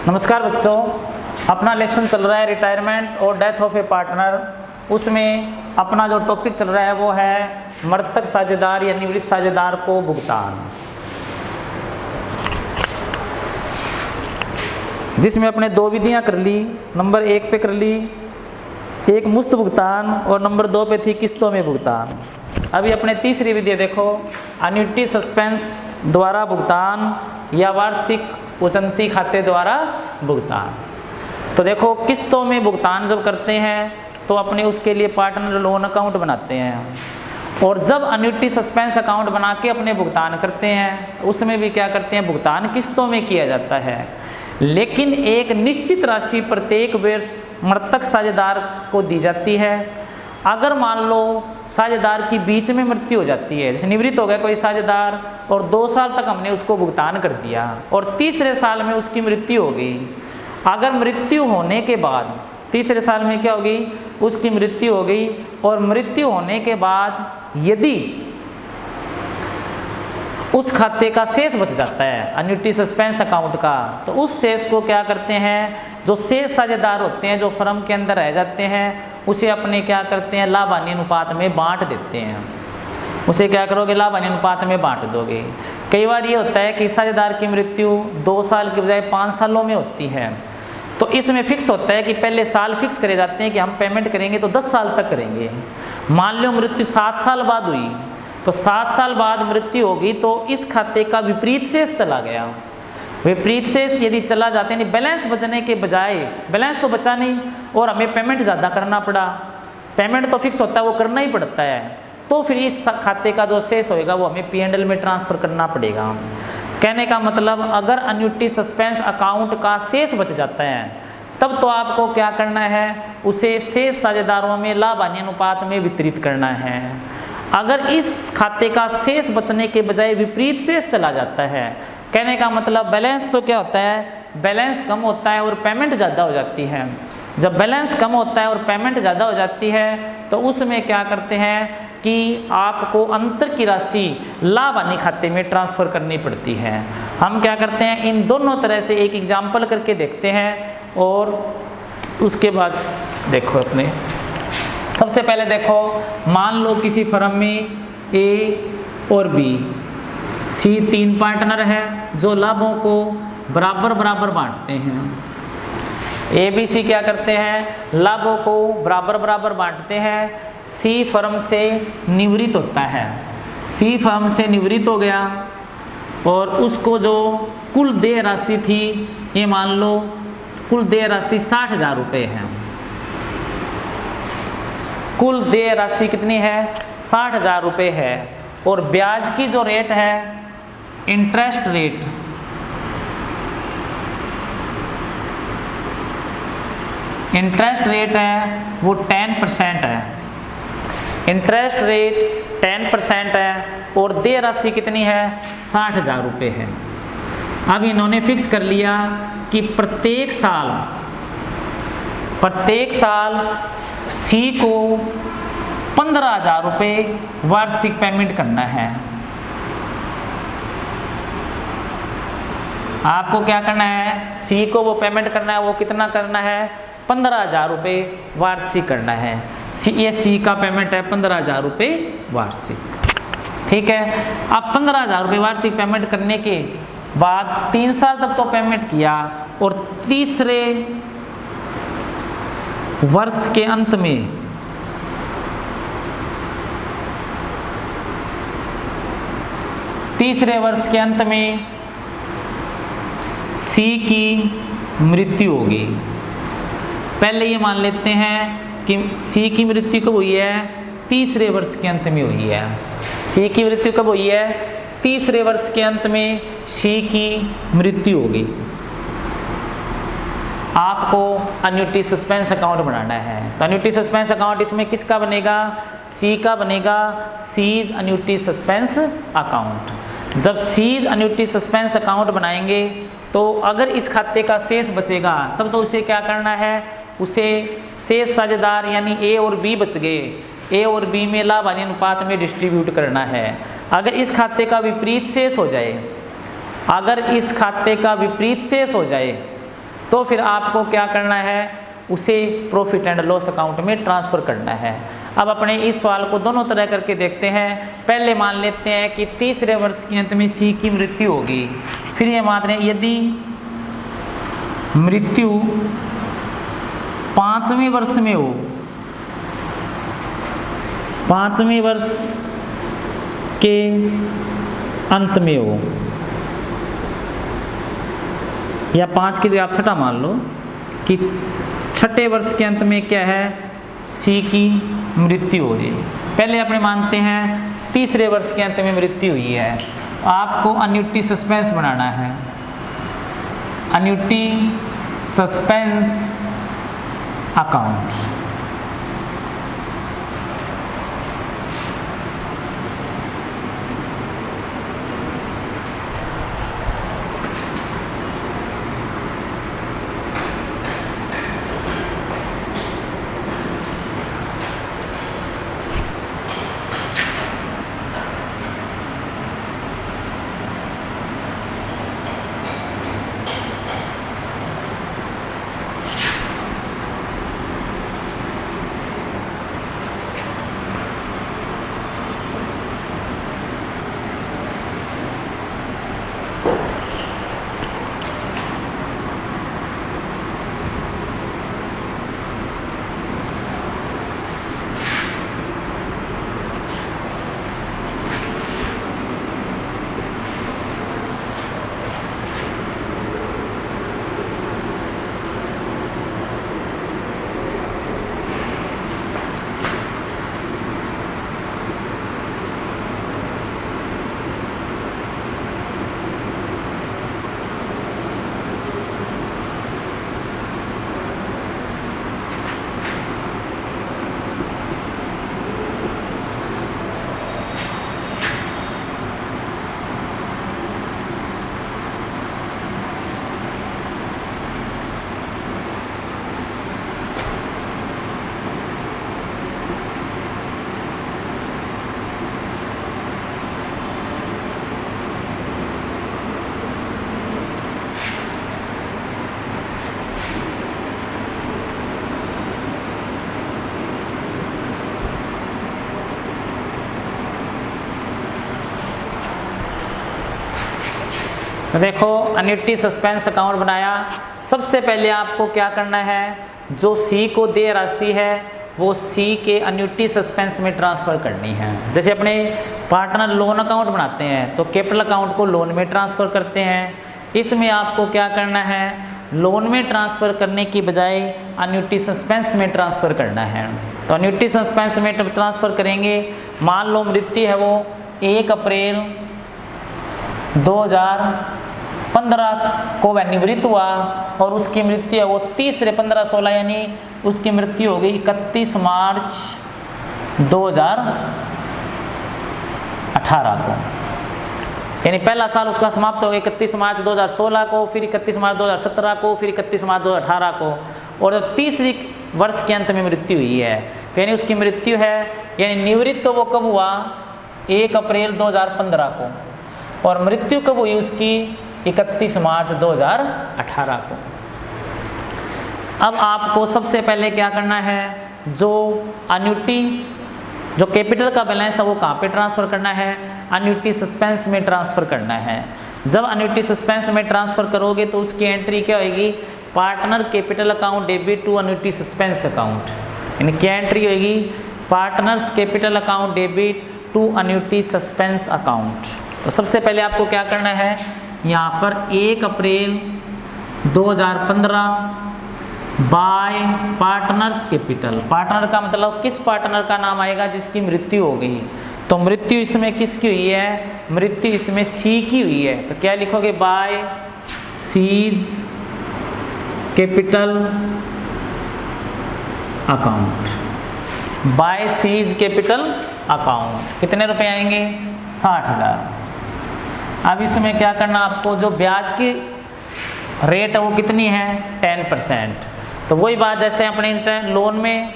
नमस्कार बच्चों, अपना लेसन चल रहा है रिटायरमेंट और डेथ ऑफ ए पार्टनर। उसमें अपना जो टॉपिक चल रहा है वो है मृतक साझेदार या निवृत्त साझेदार को भुगतान, जिसमें अपने दो विधियां कर ली। नंबर 1 पे कर ली एक मुफ्त भुगतान और नंबर 2 पे थी किस्तों में भुगतान। अभी अपने तीसरी विधि देखो, एन्युटी सस्पेंस द्वारा भुगतान या वार्षिक उचंती खाते द्वारा भुगतान। तो देखो, किस्तों में भुगतान जब करते हैं तो अपने उसके लिए पार्टनर लोन अकाउंट बनाते हैं, और जब एन्युटी सस्पेंस अकाउंट बना के अपने भुगतान करते हैं उसमें भी क्या करते हैं, भुगतान किस्तों में किया जाता है। लेकिन एक निश्चित राशि प्रत्येक वर्ष मृतक साझेदार को दी जाती है। अगर मान लो साझेदार की बीच में मृत्यु हो जाती है, जैसे निवृत्त हो गया कोई साझेदार और 2 साल तक हमने उसको भुगतान कर दिया और तीसरे साल में उसकी मृत्यु हो गई। अगर मृत्यु होने के बाद तीसरे साल में क्या होगी, उसकी मृत्यु हो गई, और मृत्यु होने के बाद यदि उस खाते का शेष बच जाता है एन्युटी सस्पेंस अकाउंट का, तो उस शेष को क्या करते हैं, जो शेष साझेदार होते हैं जो फर्म के अंदर रह जाते हैं उसे अपने क्या करते हैं, लाभ हानि अनुपात में बांट देते हैं। उसे क्या करोगे, लाभ हानि अनुपात में बांट दोगे। कई बार ये होता है कि साझेदार की मृत्यु 2 साल के बजाय 5 सालों में होती है, तो इसमें फिक्स होता है कि पहले साल फिक्स करे जाते हैं कि हम पेमेंट करेंगे तो 10 साल तक करेंगे। मान लो मृत्यु 7 साल बाद हुई, तो 7 साल बाद मृत्यु होगी तो इस खाते का विपरीत शेष चला गया। विपरीत शेष यदि चला जाते नहीं, बैलेंस बचने के बजाय, बैलेंस तो बचा नहीं और हमें पेमेंट ज़्यादा करना पड़ा, पेमेंट तो फिक्स होता है वो करना ही पड़ता है, तो फिर इस खाते का जो शेष होएगा वो हमें P&L में ट्रांसफ़र करना पड़ेगा। कहने का मतलब, अगर एन्युटी सस्पेंस अकाउंट का शेष बच जाता है तब तो आपको क्या करना है, उसे शेष साझेदारों में लाभ हानि अनुपात में वितरित करना है। अगर इस खाते का शेष बचने के बजाय विपरीत शेष चला जाता है, कहने का मतलब बैलेंस तो क्या होता है, बैलेंस कम होता है और पेमेंट ज़्यादा हो जाती है। जब बैलेंस कम होता है और पेमेंट ज़्यादा हो जाती है तो उसमें क्या करते हैं कि आपको अंतर की राशि लाभ हानि खाते में ट्रांसफ़र करनी पड़ती है। हम क्या करते हैं, इन दोनों तरह से एक एग्जाम्पल करके देखते हैं और उसके बाद देखो अपने। सबसे पहले देखो, मान लो किसी फर्म में A और B, C 3 पार्टनर हैं जो लाभों को बराबर बराबर बांटते हैं। A, B, C क्या करते हैं, लाभों को बराबर बराबर बांटते हैं। C फर्म से निवृत्त होता है, C फर्म से निवृत्त हो गया और उसको जो कुल देय राशि थी, ये मान लो कुल देय राशि 60,000 रुपये है। कुल देय राशि कितनी है, 60,000 रुपये है, और ब्याज की जो रेट है, इंटरेस्ट रेट, इंटरेस्ट रेट है वो 10% है। इंटरेस्ट रेट 10% है और देय राशि कितनी है, 60,000 रुपये है। अब इन्होंने फिक्स कर लिया कि प्रत्येक साल C को 15,000 रुपये वार्षिक पेमेंट करना है। आपको क्या करना है, C को वो पेमेंट करना है, वो कितना करना है, 15,000 रुपये वार्षिक करना है। ये C का पेमेंट है 15,000 रुपये वार्षिक, ठीक है। अब 15,000 रुपये वार्षिक पेमेंट करने के बाद 3 साल तक तो पेमेंट किया, और तीसरे वर्ष के अंत में C की मृत्यु होगी। पहले ये मान लेते हैं कि C की मृत्यु कब हुई है, तीसरे वर्ष के अंत में हुई है। C की मृत्यु कब हुई है, तीसरे वर्ष के अंत में C की मृत्यु होगी। आपको एन्युटी सस्पेंस अकाउंट बनाना है, तो एन्युटी सस्पेंस अकाउंट इसमें किसका बनेगा, C का बनेगा, सीज एन्युटी सस्पेंस अकाउंट। जब सीज एन्युटी सस्पेंस अकाउंट बनाएंगे तो अगर इस खाते का शेष बचेगा तब तो उसे क्या करना है, उसे शेष साझेदार यानी A और B बच गए, A और B में लाभ हानि अनुपात में डिस्ट्रीब्यूट करना है। अगर इस खाते का विपरीत शेष हो जाए, अगर इस खाते का विपरीत शेष हो जाए तो फिर आपको क्या करना है, उसे प्रॉफिट एंड लॉस अकाउंट में ट्रांसफ़र करना है। अब अपने इस सवाल को दोनों तरह करके देखते हैं। पहले मान लेते हैं कि तीसरे वर्ष के अंत में सी की मृत्यु होगी। फिर ये मान रहे हैं यदि मृत्यु 5वें वर्ष में हो, 5वें वर्ष के अंत में हो, या 5 की जगह आप छठा मान लो कि छठे वर्ष के अंत में क्या है, सी की मृत्यु हो रही है। पहले अपने मानते हैं तीसरे वर्ष के अंत में मृत्यु हुई है। आपको अन्युटी सस्पेंस बनाना है, अन्युटी सस्पेंस अकाउंट। तो देखो अन्युटी सस्पेंस अकाउंट बनाया। सबसे पहले आपको क्या करना है, जो सी को दे राशि है वो सी के अन्युटी सस्पेंस में ट्रांसफ़र करनी है। जैसे अपने पार्टनर लोन अकाउंट बनाते हैं तो कैपिटल अकाउंट को लोन में ट्रांसफ़र करते हैं। इसमें आपको क्या करना है, लोन में ट्रांसफ़र करने की बजाय अन्युटी सस्पेंस में ट्रांसफ़र करना है। तो अन्युटी सस्पेंस में ट्रांसफ़र करेंगे। मान लो मृत्यु है वो 1 अप्रैल 2015 को वह निवृत्त हुआ और उसकी मृत्यु है वो 30/15/16 यानी उसकी मृत्यु हो गई 31 मार्च 2018 को। यानी पहला साल उसका समाप्त हो गया 31 मार्च 2016 को, फिर 31 मार्च 2017 को, फिर 31 मार्च 2018 को, और तीसरी वर्ष के अंत में मृत्यु हुई है। तो यानी उसकी मृत्यु है, यानी निवृत्त तो वो कब हुआ 1 अप्रैल 2015 को, और मृत्यु कब हुई उसकी 31 मार्च 2018 को। अब आपको सबसे पहले क्या करना है, जो अन्युटी जो कैपिटल का बैलेंस है वो कहाँ पे ट्रांसफ़र करना है, अन्युटी सस्पेंस में ट्रांसफ़र करना है। जब अन्युटी सस्पेंस में ट्रांसफ़र करोगे तो उसकी एंट्री क्या होगी, partner capital account debit to annuity suspense account. यानी क्या एंट्री होगी, partners capital account debit to annuity suspense account. तो सबसे पहले आपको क्या करना है, यहाँ पर 1 अप्रैल 2015 बाय पार्टनर्स कैपिटल। पार्टनर का मतलब किस पार्टनर का नाम आएगा जिसकी मृत्यु हो गई। तो मृत्यु इसमें किसकी हुई है, मृत्यु इसमें सी की हुई है। तो क्या लिखोगे, by C's capital account. By C's capital account कितने रुपए आएंगे, 60,000। अब इसमें क्या करना आपको, जो ब्याज की रेट है वो कितनी है, 10%। तो वही बात जैसे अपने लोन में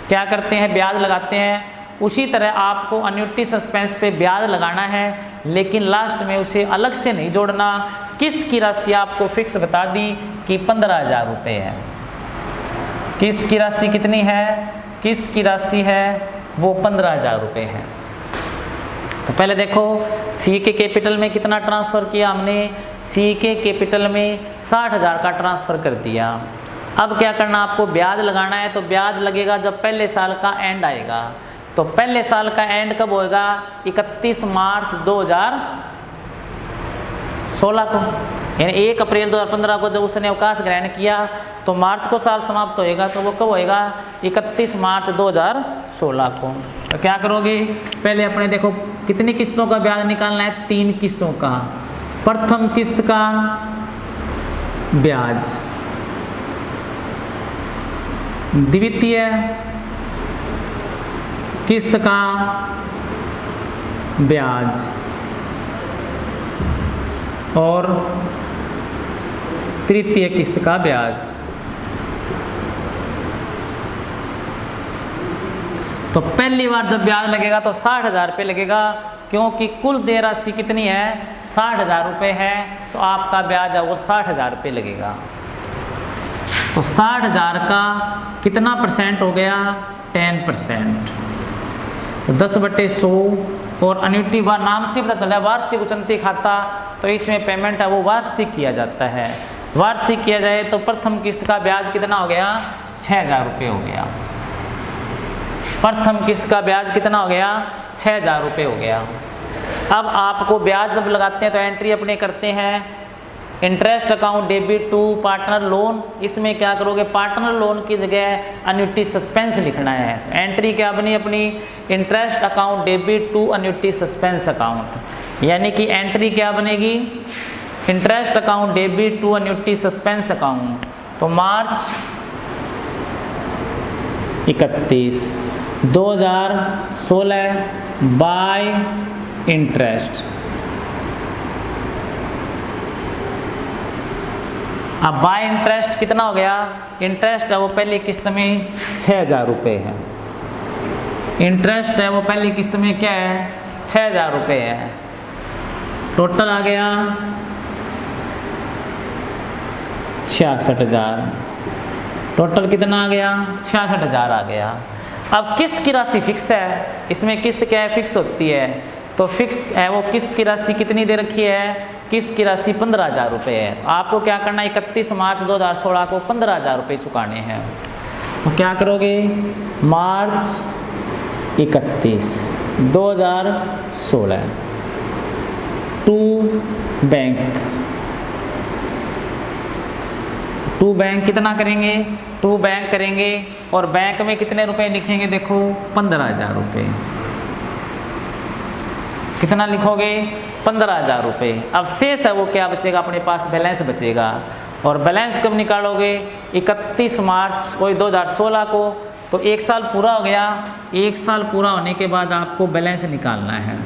क्या करते हैं, ब्याज लगाते हैं, उसी तरह आपको अन्युटी सस्पेंस पे ब्याज लगाना है, लेकिन लास्ट में उसे अलग से नहीं जोड़ना। किस्त की राशि आपको फिक्स बता दी कि 15,000 रुपये है। किस्त की राशि कितनी है? किस्त की राशि है वो 15,000 रुपये है। तो पहले देखो सी के कैपिटल में कितना ट्रांसफ़र किया हमने, सी के कैपिटल में 60,000 का ट्रांसफ़र कर दिया। अब क्या करना, आपको ब्याज लगाना है। तो ब्याज लगेगा जब पहले साल का एंड आएगा। तो पहले साल का एंड कब होएगा? 31 मार्च 2016 को, यानी 1 अप्रैल 2015 को जब उसने अवकाश ग्रहण किया तो मार्च को साल समाप्त होएगा। तो वो कब होएगा? 31 मार्च 2016 को। तो क्या करोगे, पहले अपने देखो कितनी किस्तों का ब्याज निकालना है? 3 किस्तों का। प्रथम किस्त का ब्याज, द्वितीय किस्त का ब्याज और तृतीय किस्त का ब्याज। तो पहली बार जब ब्याज लगेगा तो 60,000 रुपये लगेगा, क्योंकि कुल देय राशि कितनी है? 60,000 रुपये है। तो आपका ब्याज है वो 60,000 रुपये लगेगा। तो 60,000 का कितना परसेंट हो गया? 10%। तो 10/100 और अन्युटी बार नाम से पता चला वार्षिक उचंती खाता, तो इसमें पेमेंट है वो वार्षिक किया जाता है। वार्षिक किया जाए तो प्रथम किस्त का ब्याज कितना हो गया? 6,000 रुपये हो गया। प्रथम किस्त का ब्याज कितना हो गया? 6,000 रुपये हो गया। अब आपको ब्याज जब लगाते हैं तो एंट्री अपने करते हैं interest account debit to partner loan. इसमें क्या करोगे, पार्टनर लोन की जगह अन्युटी सस्पेंस लिखना है। एंट्री क्या बनी अपनी? Interest account debit to annuity suspense account, यानी कि एंट्री क्या बनेगी? Interest account debit to annuity suspense account. तो मार्च 31, 2016 बाय इंटरेस्ट। अब बाय इंटरेस्ट कितना हो गया? इंटरेस्ट है वो पहली किस्त में 6,000 रुपये है। इंटरेस्ट है वो पहली किस्त में क्या है? 6,000 रुपये है। टोटल आ गया 66,000। टोटल कितना आ गया? 66,000 आ गया। अब किस्त की राशि फिक्स है, इसमें किस्त क्या है? फिक्स होती है। तो फिक्स है वो किस्त की राशि कितनी दे रखी है? किस्त की राशि 15,000 रुपये है। आपको क्या करना है? 31 मार्च 2016 को 15,000 रुपये चुकाने हैं। तो क्या करोगे? मार्च 31, 2016 टू बैंक। टू बैंक कितना करेंगे? टू बैंक करेंगे और बैंक में कितने रुपए लिखेंगे? देखो 15,000 रुपये। कितना लिखोगे? 15,000 रुपये। अब शेष है वो क्या बचेगा? अपने पास बैलेंस बचेगा। और बैलेंस कब निकालोगे? 31 मार्च कोई 2016 को। तो 1 साल पूरा हो गया। 1 साल पूरा होने के बाद आपको बैलेंस निकालना है।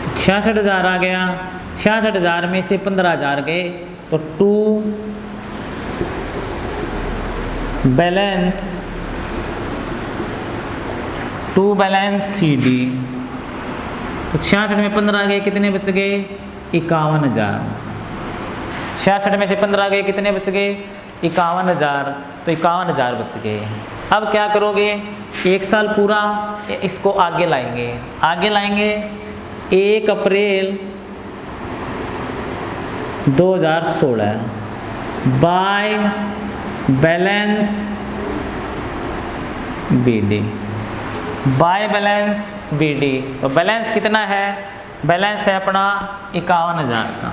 तो 66,000 आ गया। 66,000 में से 15,000 गए तो टू बैलेंस CD। तो 66 में 15 गए, कितने बच गए? 51,000। 66 में से 15 गए, कितने बच गए? 51,000। तो 51,000 बच गए। अब क्या करोगे? 1 साल पूरा इसको आगे लाएंगे। 1 अप्रैल 2016 by balance BD। By balance BD। तो बैलेंस कितना है? बैलेंस है अपना 51,000 का।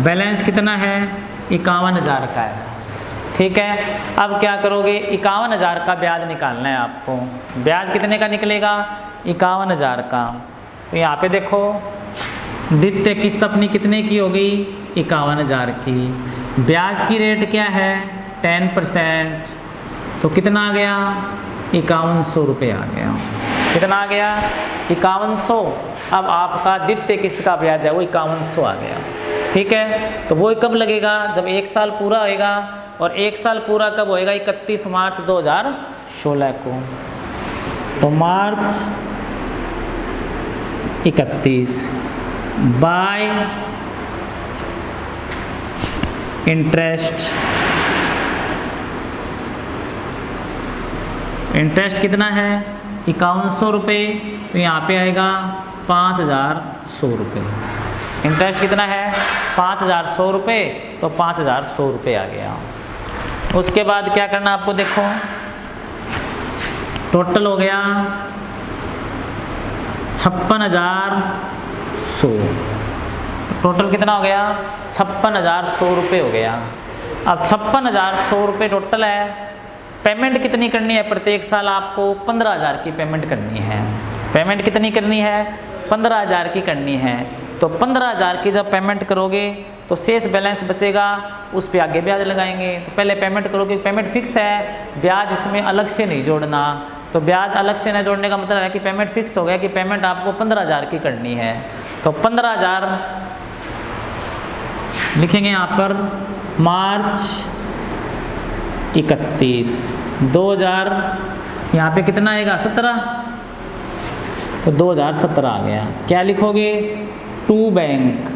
बैलेंस कितना है? 51,000 का है। ठीक है। अब क्या करोगे? 51,000 का ब्याज निकालना है आपको। ब्याज कितने का निकलेगा? 51,000 का। तो यहाँ पे देखो द्वितीय किस्त अपनी कितने की हो गई? 51,000 की। ब्याज की रेट क्या है? 10%। तो कितना आ गया? 5100 रुपये आ गया। कितना आ गया? 5100। अब आपका द्वितीय किस्त का ब्याज है वो 5100 आ गया। ठीक है। तो वो कब लगेगा? जब 1 साल पूरा होएगा और 1 साल पूरा कब होएगा? 31 मार्च 2016 को। तो मार्च 31 बाय इंटरेस्ट। इंटरेस्ट कितना है? 5100 रुपये, तो यहाँ पे आएगा 5100 रुपये। इंटरेस्ट कितना है? 5100 रुपये, तो 5100 रुपये आ गया। उसके बाद क्या करना आपको, देखो टोटल हो गया 56,100। टोटल कितना हो गया? 56,100 रुपये हो गया। अब 56,100 रुपये टोटल है। पेमेंट कितनी करनी है? प्रत्येक साल आपको 15,000 की पेमेंट करनी है। पेमेंट कितनी करनी है? 15,000 की करनी है। तो 15,000 की जब पेमेंट करोगे तो शेष बैलेंस बचेगा, उस पे आगे ब्याज लगाएंगे। तो पहले पेमेंट करोगे, पेमेंट फिक्स है, ब्याज इसमें अलग से नहीं जोड़ना। तो ब्याज अलग से नहीं जोड़ने का मतलब है कि पेमेंट फिक्स हो गया कि पेमेंट आपको 15,000 की करनी है। तो 15,000 लिखेंगे यहाँ पर मार्च 31 2000, यहाँ पे कितना आएगा? 17, तो 2017 आ गया। क्या लिखोगे? To bank.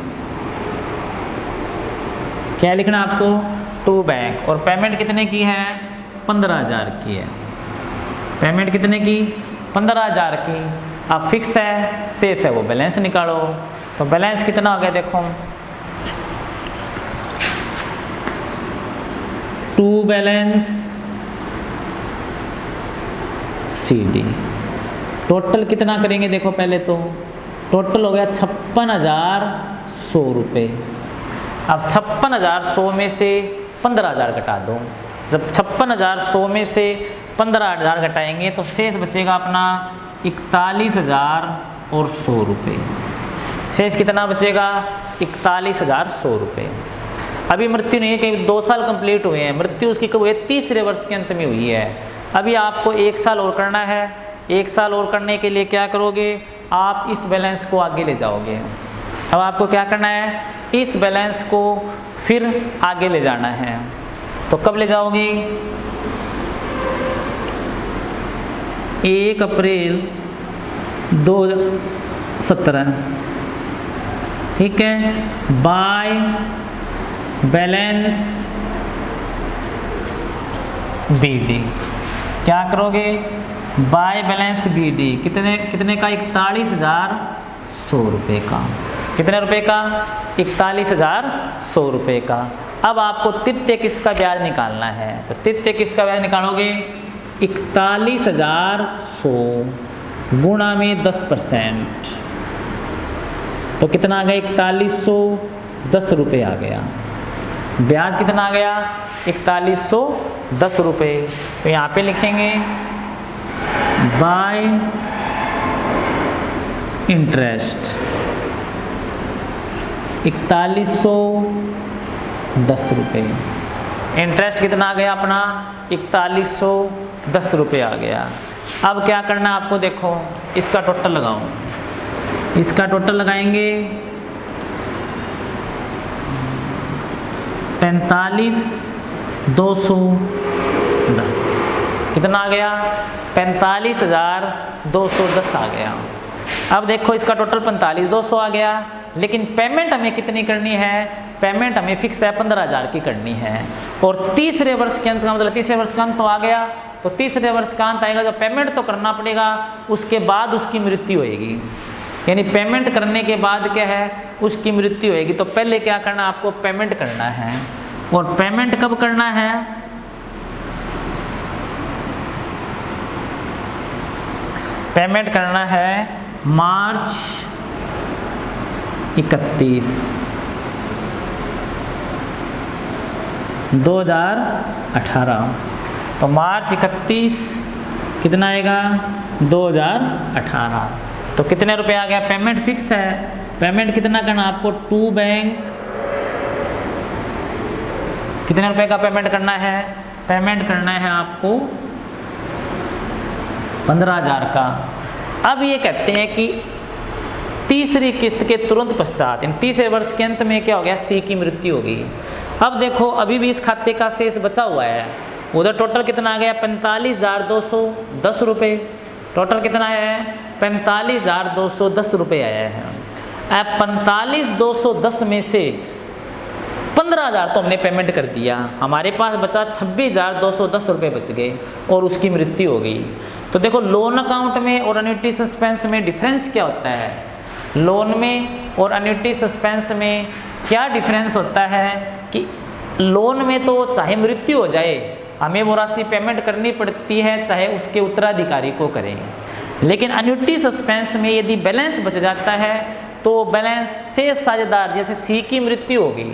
क्या लिखना आपको? To bank. और पेमेंट कितने की है? 15,000 की है। पेमेंट कितने की? 15,000 की। अब फिक्स है, शेष है वो बैलेंस निकालो। तो बैलेंस कितना हो गया? देखो टू बैलेंस CD। टोटल कितना करेंगे? देखो पहले तो टोटल हो गया 56,100 रुपये। अब 56,100 में से 15,000 घटा दो। जब 56,100 में से 15,000 घटाएंगे तो शेष बचेगा अपना 41,100 रुपये। शेष कितना बचेगा? 41,100 रुपये। अभी मृत्यु नहीं है कि 2 साल कंप्लीट हुए हैं, मृत्यु उसकी कब हुई है? 3रे वर्ष के अंत में हुई है। अभी आपको 1 साल और करना है। 1 साल और करने के लिए क्या करोगे? आप इस बैलेंस को आगे ले जाओगे। अब आपको क्या करना है? इस बैलेंस को फिर आगे ले जाना है। तो कब ले जाओगे? 1 अप्रैल 2017, ठीक है, बाय बैलेंस BD। क्या करोगे? बाय बैलेंस BD कितने का? 41,100 रुपये का। कितने रुपए का? 41,100 रुपये का। अब आपको तृतीय किस्त का ब्याज निकालना है। तो तृतीय किस्त का ब्याज निकालोगे 41,100 गुणा में 10%, तो कितना आ गया? 4110 रुपये आ गया। ब्याज कितना आ गया? 4110 रुपये। तो यहाँ पे लिखेंगे बाय इंटरेस्ट 4110 रुपये। इंटरेस्ट कितना आ गया अपना? 4110 रुपये आ गया। अब क्या करना है आपको? देखो इसका टोटल लगाओ। इसका टोटल लगाएंगे 45,210। कितना आ गया? 45,210 आ गया। अब देखो इसका टोटल 45,200 आ गया, लेकिन पेमेंट हमें कितनी करनी है? पेमेंट हमें फिक्स है 15,000 की करनी है। और 3रे वर्ष के अंत का मतलब 3रे वर्ष का अंत तो आ गया। तो 3रे वर्ष का अंत आएगा, जब पेमेंट तो करना पड़ेगा, उसके बाद उसकी मृत्यु होएगी। यानी पेमेंट करने के बाद क्या है? उसकी मृत्यु होएगी। तो पहले क्या करना? आपको पेमेंट करना है। और पेमेंट कब करना है? पेमेंट करना है मार्च 31, 2018। तो मार्च 31 कितना आएगा? 2018। तो कितने रुपए आ गया? पेमेंट फिक्स है। पेमेंट कितना करना आपको? टू बैंक कितने रुपए का पेमेंट करना है? पेमेंट करना है आपको 15,000 का। अब ये कहते हैं कि तीसरी किस्त के तुरंत पश्चात, इन तीसरे वर्ष के अंत में क्या हो गया, सी की मृत्यु हो गई। अब देखो अभी भी इस खाते का शेष बचा हुआ है, उधर टोटल कितना आ गया, 45,210 रुपये। टोटल कितना आया है, 45,210 रुपये आया है। अब 45,210 में से 15,000 तो हमने पेमेंट कर दिया, हमारे पास बचा 26,210 रुपये बच गए और उसकी मृत्यु हो गई। तो देखो लोन अकाउंट में और एन्युटी सस्पेंस में डिफरेंस क्या होता है, लोन में और एन्युटी सस्पेंस में क्या डिफरेंस होता है कि लोन में तो चाहे मृत्यु हो जाए हमें वो राशि पेमेंट करनी पड़ती है, चाहे उसके उत्तराधिकारी को करें, लेकिन एन्युटी सस्पेंस में यदि बैलेंस बच जाता है तो बैलेंस शेष साझेदार, जैसे सी की मृत्यु होगी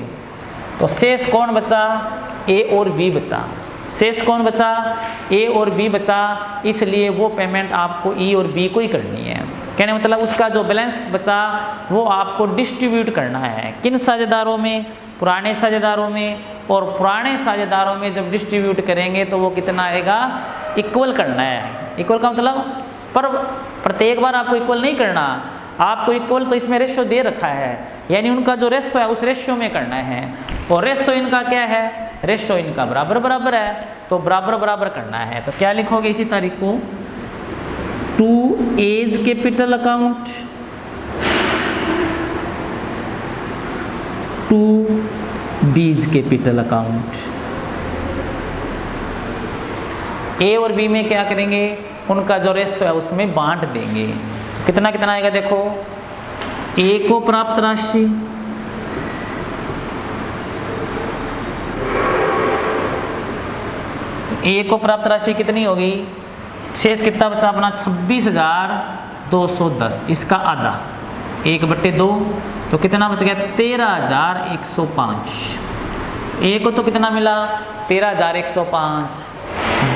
तो शेष कौन बचा, ए और बी बचा। शेष कौन बचा, ए और बी बचा, इसलिए वो पेमेंट आपको ई और बी को ही करनी है। कहने मतलब उसका जो बैलेंस बचा वो आपको डिस्ट्रीब्यूट करना है, किन साझेदारों में, पुराने साझेदारों में, और पुराने साझेदारों में जब डिस्ट्रीब्यूट करेंगे तो वो कितना आएगा, इक्वल करना है। इक्वल का मतलब पर प्रत्येक बार आपको इक्वल नहीं करना, आपको इक्वल तो इसमें रेशियो दे रखा है, यानी उनका जो रेशियो है उस रेशियो में करना है, और रेशियो इनका क्या है, रेशियो इनका बराबर बराबर है, तो बराबर बराबर करना है। तो क्या लिखोगे इसी तारीख को, to A's capital account, to B's capital account. A और बी में क्या करेंगे, उनका जो रेशियो है उसमें बांट देंगे। कितना कितना आएगा देखो, ए को प्राप्त राशि, तो ए को प्राप्त राशि कितनी होगी, शेष कितना बचा अपना 26,210, इसका आधा 1/2, तो कितना बच गया 13,105। ए को तो कितना मिला 13,105,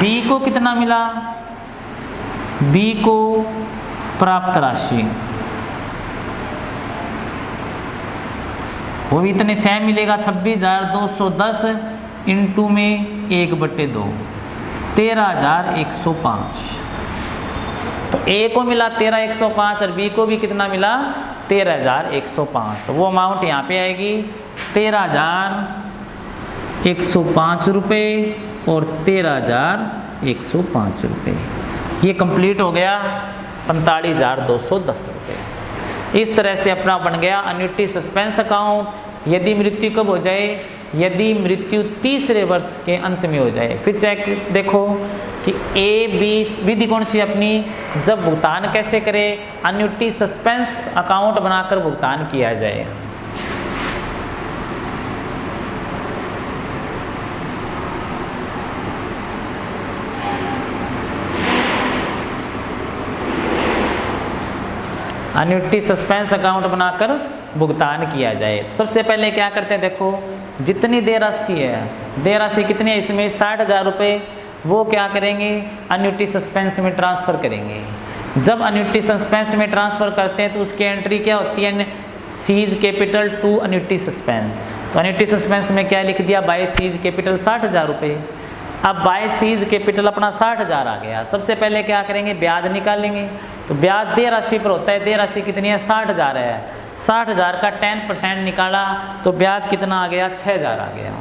बी को कितना मिला, बी को प्राप्त राशि वो भी इतने सेम मिलेगा, 26,210 इंटू में 1/2, 13,105। तो ए को मिला 13,105 और बी को भी कितना मिला 13,105, तो वो अमाउंट यहाँ पे आएगी 13,105 रुपये और 13,105 रुपये। ये कंप्लीट हो गया 45,210 रुपये। इस तरह से अपना बन गया एन्युटी सस्पेंस अकाउंट। यदि मृत्यु कब हो जाए, यदि मृत्यु तीसरे वर्ष के अंत में हो जाए। फिर चेक देखो कि ए बी विधि कौन सी अपनी, जब भुगतान कैसे करें, एन्युटी सस्पेंस अकाउंट बनाकर भुगतान किया जाए। एन्युटी सस्पेंस अकाउंट बनाकर भुगतान किया जाए। सबसे पहले क्या करते हैं, देखो जितनी देय राशि है, देय राशि कितनी है इसमें 60,000 रुपये, वो क्या करेंगे एन्युटी सस्पेंस में ट्रांसफ़र करेंगे। जब एन्युटी सस्पेंस में ट्रांसफ़र करते हैं तो उसकी एंट्री क्या होती है, C's capital to annuity suspense. तो एन्युटी सस्पेंस में क्या लिख दिया, बाय सीज कैपिटल 60,000 रुपये। अब बाय सीज कैपिटल अपना 60,000 आ गया। सबसे पहले क्या करेंगे, ब्याज निकालेंगे। तो ब्याज देय राशि पर होता है, देय राशि कितनी है 60,000 है, 60,000 का 10% निकाला तो ब्याज कितना आ गया 6,000 आ गया।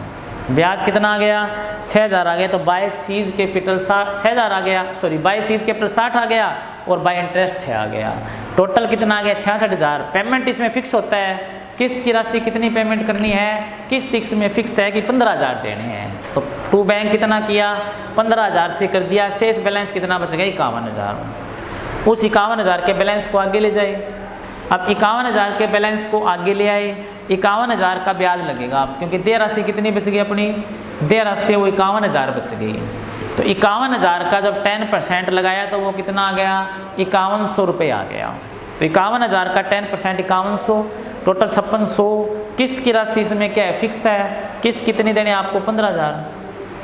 ब्याज कितना आ गया 6,000 आ गया। तो बाय सीज कैपिटल 6,000 आ गया, सॉरी बाय सीज कैपिटल 60 आ गया और बाय इंटरेस्ट 6 आ गया। टोटल कितना आ गया 66,000। पेमेंट इसमें फिक्स होता है, किस्त की राशि कितनी पेमेंट करनी है, किस्त इसमें फिक्स है कि 15,000 देने हैं। तो टू बैंक कितना किया 15,000 से कर दिया। शेष बैलेंस कितना बच गया 51,000। उस 51,000 के बैलेंस को आगे ले जाए। अब 51,000 के बैलेंस को आगे ले आए, 51,000 का ब्याज लगेगा क्योंकि देय राशि कितनी बच गई अपनी, देय राशि वो 51,000 बच गई। तो 51,000 का जब 10% लगाया तो वो कितना आ गया 5100 रुपये आ गया। तो 51,000 का 10% 5100, टोटल 5600। किस्त की राशि इसमें क्या है फिक्स है, किस्त कितनी देनी आपको 15,000।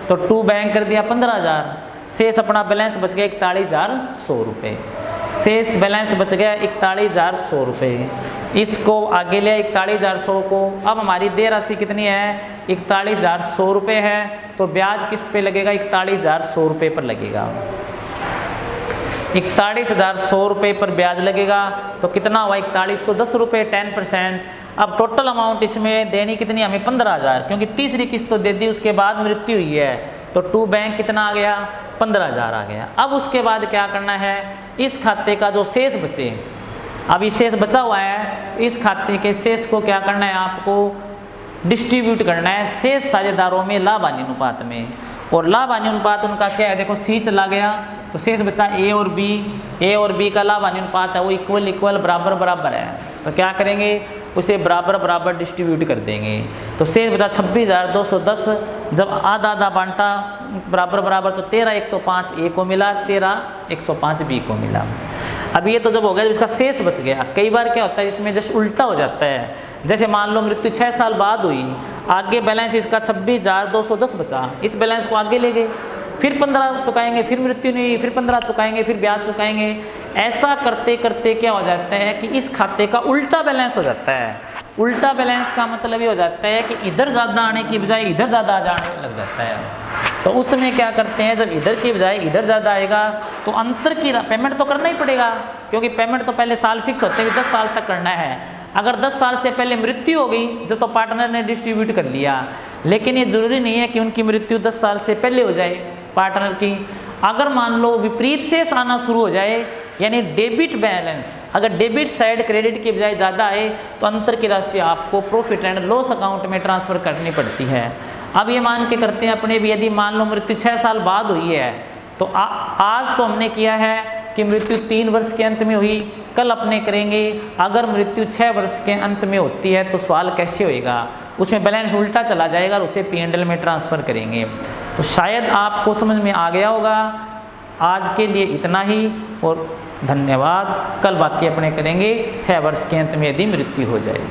तो टू बैंक कर दिया 15,000। शेष अपना बैलेंस बच गया 41,100 रुपये। शेष बैलेंस बच गया 41,100 रुपये। इसको आगे लिया 41,100 को। अब हमारी देय राशि कितनी है 41,100 रुपये है। तो ब्याज किस पे लगेगा 41,100 रुपये पर लगेगा। 41,100 रुपये पर ब्याज लगेगा, तो कितना हुआ 4110 रुपये 10%। अब टोटल अमाउंट इसमें देनी कितनी हमें 15,000, क्योंकि तीसरी किस्त तो दे दी, उसके बाद मृत्यु हुई है, तो टू बैंक कितना आ गया 15,000 आ गया। अब उसके बाद क्या करना है, इस खाते का जो शेष बचे, अभी शेष बचा हुआ है, इस खाते के शेष को क्या करना है, आपको डिस्ट्रीब्यूट करना है शेष साझेदारों में लाभ हानि अनुपात में। और लाभ हानि अनुपात उनका क्या है, देखो सी चला गया तो शेष बचा ए और बी, ए और बी का लाभ हानि अनुपात है वो इक्वल इक्वल बराबर बराबर है, तो क्या करेंगे उसे बराबर बराबर डिस्ट्रीब्यूट कर देंगे। तो शेष बचा 26,210, जब आधा आधा बांटा बराबर बराबर तो 13,105 ए को मिला, 13,105 बी को मिला। अब ये तो जब हो गया, जब इसका शेष बच गया। कई बार क्या होता है इसमें जस्ट उल्टा हो जाता है, जैसे मान लो मृत्यु 6 साल बाद हुई, आगे बैलेंस इसका 26,210 बचा, इस बैलेंस को आगे ले गए, फिर 15 चुकाएंगे, फिर मृत्यु नहीं हुई, फिर 15 चुकाएंगे, फिर ब्याज चुकाएंगे। ऐसा करते करते क्या हो जाता है कि इस खाते का उल्टा बैलेंस हो जाता है। उल्टा बैलेंस का मतलब ये हो जाता है कि इधर ज़्यादा आने की बजाय इधर ज़्यादा आ जाने लग जाता है। तो उस समय क्या करते हैं, जब इधर की बजाय इधर ज़्यादा आएगा तो अंतर की पेमेंट तो करना ही पड़ेगा, क्योंकि पेमेंट तो पहले साल फिक्स होते हुए 10 साल तक करना है। अगर 10 साल से पहले मृत्यु हो गई जब, तो पार्टनर ने डिस्ट्रीब्यूट कर लिया, लेकिन ये ज़रूरी नहीं है कि उनकी मृत्यु 10 साल से पहले हो जाए पार्टनर की। अगर मान लो विपरीत शेष आना शुरू हो जाए, यानी डेबिट बैलेंस, अगर डेबिट साइड क्रेडिट की बजाय ज़्यादा आए, तो अंतर की राशि आपको प्रॉफिट एंड लॉस अकाउंट में ट्रांसफ़र करनी पड़ती है। अब ये मान के करते हैं अपने भी, यदि मान लो मृत्यु 6 साल बाद हुई है, तो आज तो हमने किया है कि मृत्यु 3 वर्ष के अंत में हुई, कल अपने करेंगे अगर मृत्यु 6 वर्ष के अंत में होती है तो सवाल कैसे होएगा, उसमें बैलेंस उल्टा चला जाएगा और उसे P&L में ट्रांसफ़र करेंगे। तो शायद आपको समझ में आ गया होगा। आज के लिए इतना ही और धन्यवाद। कल बाकी अपने करेंगे 6 वर्ष के अंत में यदि मृत्यु हो जाए।